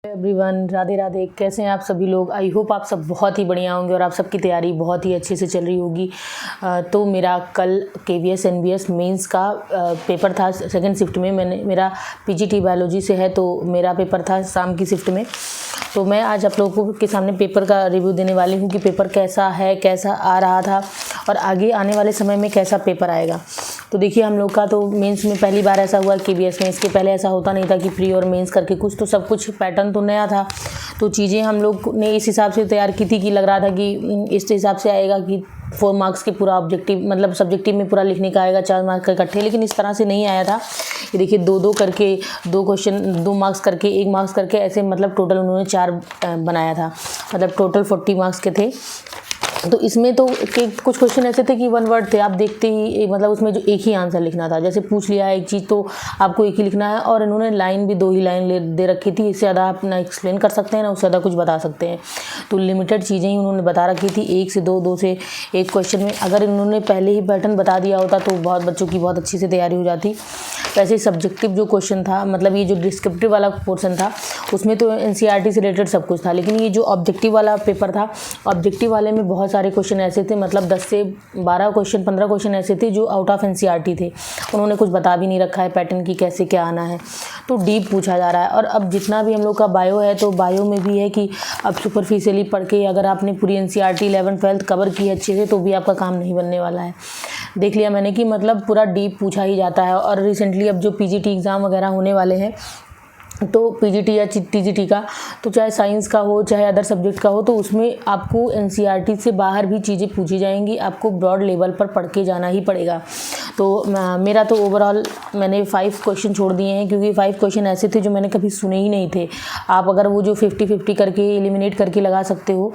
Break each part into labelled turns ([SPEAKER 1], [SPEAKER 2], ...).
[SPEAKER 1] Everyone, Radhe Radhe. कैसे हैं आप सभी लोग? आई होप आप सब बहुत ही बढ़िया होंगे और आप सबकी तैयारी बहुत ही अच्छे से चल रही होगी। तो मेरा कल KVS NVS मेंस का पेपर था सेकंड शिफ्ट में। मेरा PGT बायोलॉजी से है, तो मेरा पेपर था शाम की शिफ्ट में। तो मैं आज आप लोगों के सामने पेपर का रिव्यू देने वाली हूँ कि पेपर कैसा है, कैसा आ रहा था और आगे आने वाले समय में कैसा पेपर आएगा। तो देखिए, हम लोग का तो मेंस में पहली बार ऐसा हुआ KVS में। इसके पहले ऐसा होता नहीं था कि प्री और मेंस करके कुछ, तो सब कुछ पैटर्न तो नया था। तो चीज़ें हम लोग ने इस हिसाब से तैयार की थी कि लग रहा था कि इस हिसाब से आएगा कि 4 मार्क्स के पूरा ऑब्जेक्टिव, मतलब सब्जेक्टिव में पूरा लिखने का आएगा 4 मार्क्स का इकट्ठे, लेकिन इस तरह से नहीं आया था। ये देखिए, 2-2 करके 2 क्वेश्चन 2 मार्क्स करके 1 मार्क्स करके ऐसे, मतलब टोटल उन्होंने 4 बनाया था, मतलब टोटल 40 मार्क्स के थे। तो इसमें तो कुछ क्वेश्चन ऐसे थे कि 1 वर्ड थे, आप देखते ही मतलब उसमें जो एक ही आंसर लिखना था। जैसे पूछ लिया है एक चीज़ तो आपको एक ही लिखना है, और इन्होंने लाइन भी 2 ही लाइन दे रखी थी। इससे ज़्यादा आप ना एक्सप्लेन कर सकते हैं ना उससे ज़्यादा कुछ बता सकते हैं। तो लिमिटेड चीज़ें ही उन्होंने बता रखी थी, 1 से 2, 2 से 1 क्वेश्चन में। अगर इन्होंने पहले ही पैटर्न बता दिया होता तो बहुत बच्चों की बहुत अच्छी से तैयारी हो जाती। वैसे सब्जेक्टिव जो क्वेश्चन था, मतलब ये जो डिस्क्रिप्टिव वाला पोर्शन था, उसमें तो NCERT से रिलेटेड सब कुछ था, लेकिन ये जो ऑब्जेक्टिव वाला पेपर था, ऑब्जेक्टिव वाले में बहुत सारे क्वेश्चन ऐसे थे, मतलब 10 से 12 क्वेश्चन 15 क्वेश्चन ऐसे थे जो आउट ऑफ NCERT थे। उन्होंने कुछ बता भी नहीं रखा है पैटर्न की कैसे क्या आना है, तो डीप पूछा जा रहा है। और अब जितना भी हम लोग का बायो है, तो बायो में भी है कि अब सुपरफिशियली पढ़ के अगर आपने पूरी NCERT 11th-12th कवर की है अच्छे से, तो भी आपका काम नहीं बनने वाला है। देख लिया मैंने कि मतलब पूरा डीप पूछा ही जाता है। और रिसेंटली अब जो PGT एग्ज़ाम वगैरह होने वाले हैं, तो PGT या TGT का, तो चाहे साइंस का हो चाहे अदर सब्जेक्ट का हो, तो उसमें आपको NCERT से बाहर भी चीज़ें पूछी जाएंगी। आपको ब्रॉड लेवल पर पढ़ के जाना ही पड़ेगा। तो मेरा तो ओवरऑल मैंने 5 क्वेश्चन छोड़ दिए हैं, क्योंकि 5 क्वेश्चन ऐसे थे जो मैंने कभी सुने ही नहीं थे। आप अगर वो जो 50-50 करके एलिमिनेट करके लगा सकते हो,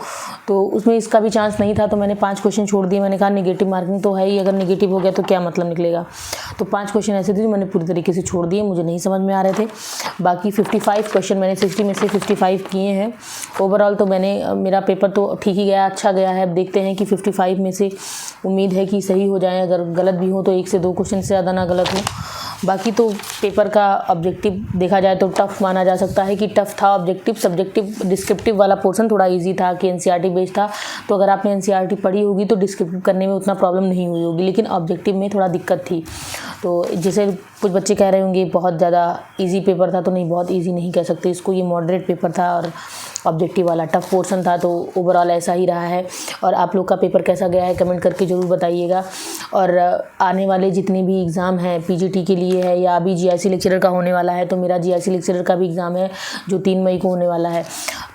[SPEAKER 1] तो उसमें इसका भी चांस नहीं था। तो मैंने 5 क्वेश्चन छोड़ दिए। मैंने कहा नेगेटिव मार्किंग तो है ही, अगर नेगेटिव हो गया तो क्या मतलब निकलेगा। तो 5 क्वेश्चन ऐसे थे जो मैंने पूरी तरीके से छोड़ दिए, मुझे नहीं समझ में आ रहे थे। बाकी 55 क्वेश्चन मैंने 60 में से 55 किए हैं। ओवरऑल तो मेरा पेपर तो ठीक ही गया, अच्छा गया है। अब देखते हैं कि 55 में से उम्मीद है कि सही हो जाए। अगर गलत भी हो तो 1 से 2 क्वेश्चन से ज़्यादा ना गलत हो। बाकी तो पेपर का ऑब्जेक्टिव देखा जाए तो टफ़ माना जा सकता है कि टफ़ था ऑब्जेक्टिव। सब्जेक्टिव डिस्क्रिप्टिव वाला पोर्शन थोड़ा इजी था कि NCERT बेस्ड था, तो अगर आपने NCERT पढ़ी होगी तो डिस्क्रिप्टिव करने में उतना प्रॉब्लम नहीं हुई होगी, लेकिन ऑब्जेक्टिव में थोड़ा दिक्कत थी। तो जैसे कुछ बच्चे कह रहे होंगे बहुत ज़्यादा इजी पेपर था, तो नहीं, बहुत इजी नहीं कह सकते इसको। ये मॉडरेट पेपर था और ऑब्जेक्टिव वाला टफ पोर्शन था। तो ओवरऑल ऐसा ही रहा है। और आप लोग का पेपर कैसा गया है कमेंट करके ज़रूर बताइएगा। और आने वाले जितने भी एग्ज़ाम हैं PGT के लिए है, या अभी GIC लेक्चरर का होने वाला है, तो मेरा GIC लेक्चरर का भी एग्ज़ाम है जो 3 मई को होने वाला है।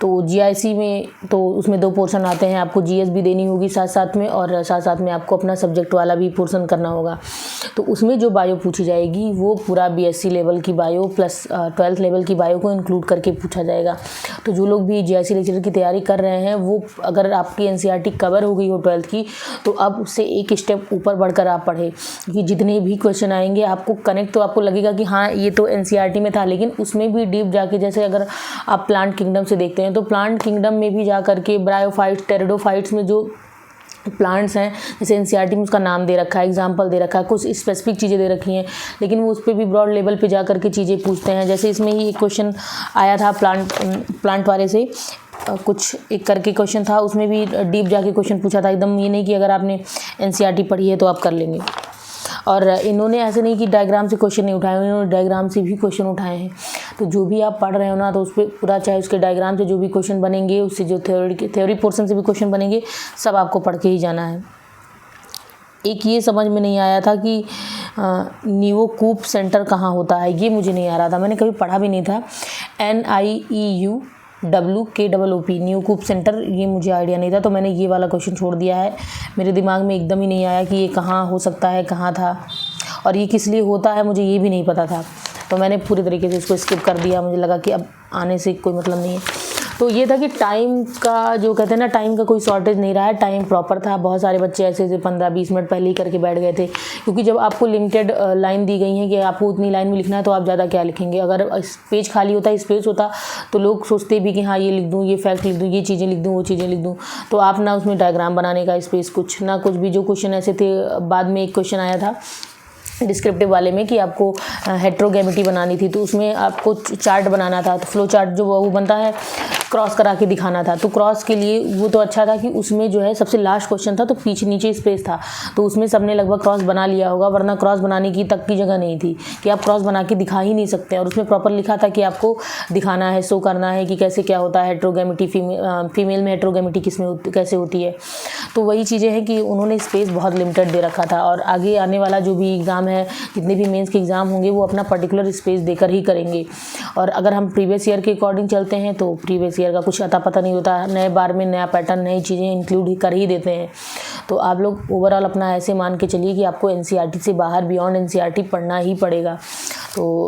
[SPEAKER 1] तो GIC में तो उसमें 2 पोर्शन आते हैं, आपको GS भी देनी होगी साथ साथ में, और साथ साथ में आपको अपना सब्जेक्ट वाला भी पोर्शन करना होगा। तो उसमें जो बायो पूछी जाएगी वो पूरा BSc लेवल की बायो प्लस 12th लेवल की बायो को इंक्लूड करके पूछा जाएगा। तो जो लोग भी GIC लेक्चरर की तैयारी कर रहे हैं, वो अगर आपकी NCERT कवर हो गई हो 12th की, तो अब उससे एक स्टेप ऊपर बढ़कर आप पढ़ें, क्योंकि जितने भी क्वेश्चन आएंगे आपको कनेक्ट तो आपको लगेगा कि हाँ ये तो NCERT में था, लेकिन उसमें भी डीप जाके, जैसे अगर आप प्लांट किंगडम से देखते हैं, तो प्लांट किंगडम में भी जा करके ब्रायोफाइट्स, टेरिडोफाइट्स में जो प्लांट्स हैं, जैसे NCERT में उसका नाम दे रखा है, एग्जाम्पल दे रखा है, कुछ स्पेसिफिक चीज़ें दे रखी हैं, लेकिन वो उस पर भी ब्रॉड लेवल पे जा करके चीज़ें पूछते हैं। जैसे इसमें ही एक क्वेश्चन आया था प्लांट वाले से, कुछ एक करके क्वेश्चन था, उसमें भी डीप जाके क्वेश्चन पूछा था। एकदम ये नहीं कि अगर आपने NCERT पढ़ी है तो आप कर लेंगे। और इन्होंने ऐसे नहीं कि डायग्राम से क्वेश्चन नहीं उठाए, इन्होंने डायग्राम से भी क्वेश्चन उठाए हैं। तो जो भी आप पढ़ रहे हो ना, तो उस पर पूरा, चाहे उसके डायग्राम से जो भी क्वेश्चन बनेंगे, उससे जो थ्योरी पोर्शन से भी क्वेश्चन बनेंगे, सब आपको पढ़ के ही जाना है। एक ये समझ में नहीं आया था कि न्यूकूप सेंटर कहाँ होता है, ये मुझे नहीं आ रहा था, मैंने कभी पढ़ा भी नहीं था। NIEUWKOOP न्यूकूप सेंटर, ये मुझे आइडिया नहीं था, तो मैंने ये वाला क्वेश्चन छोड़ दिया है। मेरे दिमाग में एकदम ही नहीं आया कि ये कहाँ हो सकता है, कहाँ था, और ये किस लिए होता है, मुझे ये भी नहीं पता था। तो मैंने पूरी तरीके से इसको स्किप कर दिया। मुझे लगा कि अब आने से कोई मतलब नहीं है। तो ये था कि टाइम का, जो कहते हैं ना, टाइम का कोई शॉर्टेज नहीं रहा है, टाइम प्रॉपर था। बहुत सारे बच्चे ऐसे 15-20 मिनट पहले ही करके बैठ गए थे, क्योंकि जब आपको लिमिटेड लाइन दी गई है कि आपको उतनी लाइन में लिखना है, तो आप ज़्यादा क्या लिखेंगे। अगर पेज खाली होता, स्पेस होता, तो लोग सोचते भी कि हाँ ये लिख दूँ, ये फैक्ट लिख दूँ, ये चीज़ें लिख दूँ, वो चीज़ें लिख दूँ। तो आप ना उसमें डायग्राम बनाने का स्पेस कुछ ना कुछ भी। जो क्वेश्चन ऐसे थे, बाद में एक क्वेश्चन आया था डिस्क्रिप्टिव वाले में कि आपको हेट्रोगेमिटी बनानी थी, तो उसमें आपको चार्ट बनाना था, तो फ्लो चार्ट जो वो बनता है क्रॉस करा के दिखाना था। तो क्रॉस के लिए वो तो अच्छा था कि उसमें जो है सबसे लास्ट क्वेश्चन था, तो पीछे नीचे स्पेस था, तो उसमें सबने लगभग क्रॉस बना लिया होगा, वरना क्रॉस बनाने की तक की जगह नहीं थी कि आप क्रॉस बना के दिखा ही नहीं सकते। और उसमें प्रॉपर लिखा था कि आपको दिखाना है, शो करना है कि कैसे क्या होता है हेट्रोगेमिटी, फीमेल में हेट्रोगेमिटी कैसे होती है। तो वही चीज़ें हैं कि उन्होंने स्पेस बहुत लिमिटेड दे रखा था, और आगे आने वाला जो भी एग्ज़ाम है, जितने भी मेंस के एग्ज़ाम होंगे, वो अपना पर्टिकुलर स्पेस देकर ही करेंगे। और अगर हम प्रीवियस ईयर के अकॉर्डिंग चलते हैं तो प्रीवियस ईयर का कुछ अता पता नहीं होता, नए बार में नया पैटर्न, नई चीज़ें इंक्लूड कर ही देते हैं। तो आप लोग ओवरऑल अपना ऐसे मान के चलिए कि आपको एनसीईआरटी से बाहर बियॉन्ड एनसीईआरटी पढ़ना ही पड़ेगा। तो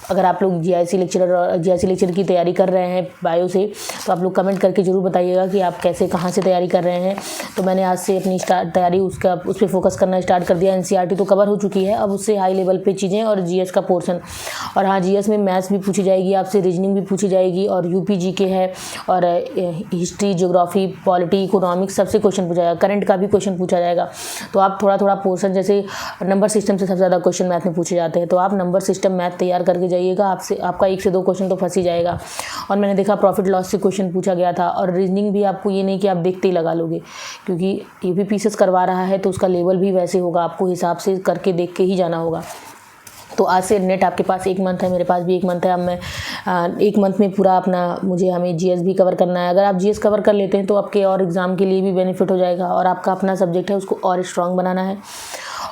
[SPEAKER 1] अगर आप लोग जीआईसी लेक्चर की तैयारी कर रहे हैं बायो से, तो आप लोग कमेंट करके ज़रूर बताइएगा कि आप कैसे कहाँ से तैयारी कर रहे हैं। तो मैंने आज से अपनी तैयारी उस पर फोकस करना स्टार्ट कर दिया। एनसीईआरटी तो कवर हो चुकी है, अब उससे हाई लेवल पे चीज़ें और जीएस का पोर्शन। और हाँ, जीएस में मैथ्स भी पूछी जाएगी आपसे, रीजनिंग भी पूछी जाएगी, और यूपी जीके है, और हिस्ट्री, ज्योग्राफी, पॉलिटी, इकोनॉमिक्स सबसे क्वेश्चन पूछा जाएगा, करंट का भी क्वेश्चन पूछा जाएगा। तो आप थोड़ा थोड़ा पोर्शन, जैसे नंबर सिस्टम से सबसे ज़्यादा क्वेश्चन मैथ में पूछे जाते हैं, तो आप नंबर सिस्टम मैथ तैयार करके जाइएगा, आपका 1 से 2 क्वेश्चन तो फंस ही जाएगा। और मैंने देखा प्रॉफिट लॉस से क्वेश्चन पूछा गया था। और रीजनिंग भी आपको ये नहीं कि आप देखते ही लगा लोगे, क्योंकि यूपीपीसीएस करवा रहा है तो उसका लेवल भी वैसे होगा, आपको हिसाब से करके देख के ही जाना होगा। तो आज से नेट आपके पास 1 मंथ है, मेरे पास भी 1 मंथ है। अब मैं 1 मंथ में पूरा हमें जीएस भी कवर करना है। अगर आप जीएस कवर कर लेते हैं तो आपके और एग्ज़ाम के लिए भी बेनिफिट हो जाएगा, और आपका अपना सब्जेक्ट है उसको और स्ट्रॉन्ग बनाना है।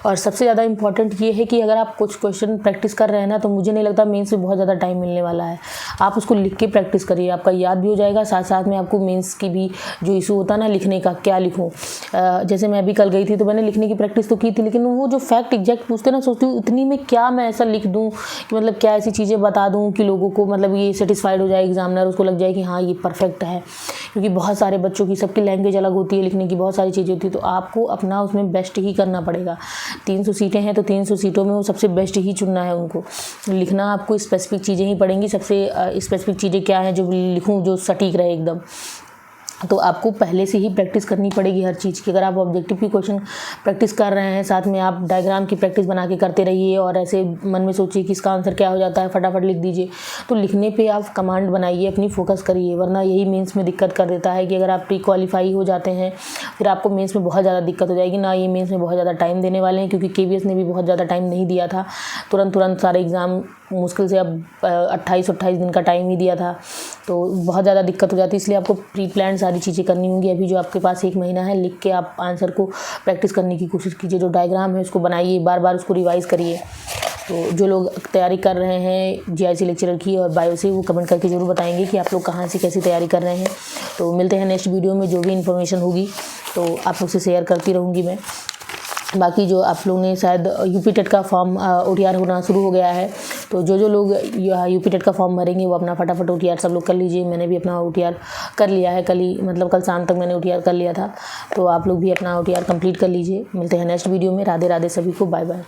[SPEAKER 1] और सबसे ज़्यादा इंपॉर्टेंट ये है कि अगर आप कुछ क्वेश्चन प्रैक्टिस कर रहे हैं ना, तो मुझे नहीं लगता मेंस में बहुत ज़्यादा टाइम मिलने वाला है। आप उसको लिख के प्रैक्टिस करिए, आपका याद भी हो जाएगा, साथ साथ में आपको मेंस की भी जो इशू होता है ना लिखने का, क्या लिखूँ। जैसे मैं अभी कल गई थी तो मैंने लिखने की प्रैक्टिस तो की थी, लेकिन वो जो फैक्ट एग्जैक्ट पूछते ना, सोचती हूँ इतनी में क्या मैं ऐसा लिख दूँ कि मतलब क्या ऐसी चीज़ें बता दूँ कि लोगों को मतलब ये सेटिस्फाइड हो जाए, एग्जामिनर उसको लग जाए कि हाँ ये परफेक्ट है। क्योंकि बहुत सारे बच्चों की, सबकी लैंग्वेज अलग होती है, लिखने की बहुत सारी चीज़ें होती है, तो आपको अपना उसमें बेस्ट ही करना पड़ेगा। 300 सीटें हैं तो 300 सीटों में वो सबसे बेस्ट ही चुनना है उनको। लिखना आपको स्पेसिफिक चीज़ें ही पड़ेंगी, सबसे स्पेसिफिक चीज़ें क्या हैं जो लिखूँ जो सटीक रहे एकदम। तो आपको पहले से ही प्रैक्टिस करनी पड़ेगी हर चीज़ की। अगर आप ऑब्जेक्टिव की क्वेश्चन प्रैक्टिस कर रहे हैं, साथ में आप डायग्राम की प्रैक्टिस बना के करते रहिए, और ऐसे मन में सोचिए कि इसका आंसर क्या हो जाता है, फटाफट लिख दीजिए। तो लिखने पे आप कमांड बनाइए, अपनी फोकस करिए, वरना यही मेंस में दिक्कत कर देता है कि अगर आप प्री क्वालिफाई हो जाते हैं फिर आपको मेंस में बहुत ज़्यादा दिक्कत हो जाएगी ना। ये मेंस में बहुत ज़्यादा टाइम देने वाले हैं, क्योंकि केवीएस ने भी बहुत ज़्यादा टाइम नहीं दिया था, तुरंत सारे एग्ज़ाम मुश्किल से अब 28 दिन का टाइम ही दिया था, तो बहुत ज़्यादा दिक्कत हो जाती है। इसलिए आपको प्री प्लान सारी चीज़ें करनी होंगी। अभी जो आपके पास 1 महीना है, लिख के आप आंसर को प्रैक्टिस करने की कोशिश कीजिए। जो डायग्राम है उसको बनाइए, बार बार उसको रिवाइज़ करिए। तो जो लोग तैयारी कर रहे हैं जीआईसी लेक्चरर की और बायो से, वो कमेंट करके ज़रूर बताएंगे कि आप लोग कहाँ से कैसी तैयारी कर रहे हैं। तो मिलते हैं नेक्स्ट वीडियो में, जो भी इन्फॉर्मेशन होगी तो आप लोग से शेयर करती रहूँगी मैं। बाकी जो आप लोग ने शायद यूपी टेट का फॉर्म ओटीआर होना शुरू हो गया है, तो जो लोग यूपी टेट का फॉर्म भरेंगे वो अपना फटाफट ओटीआर सब लोग कर लीजिए। मैंने भी अपना ओटीआर कर लिया है, कल शाम तक मैंने ओटीआर कर लिया था। तो आप लोग भी अपना ओटीआर कंप्लीट कर लीजिए। मिलते हैं नेक्स्ट वीडियो में। राधे राधे सभी को, बाय बाय।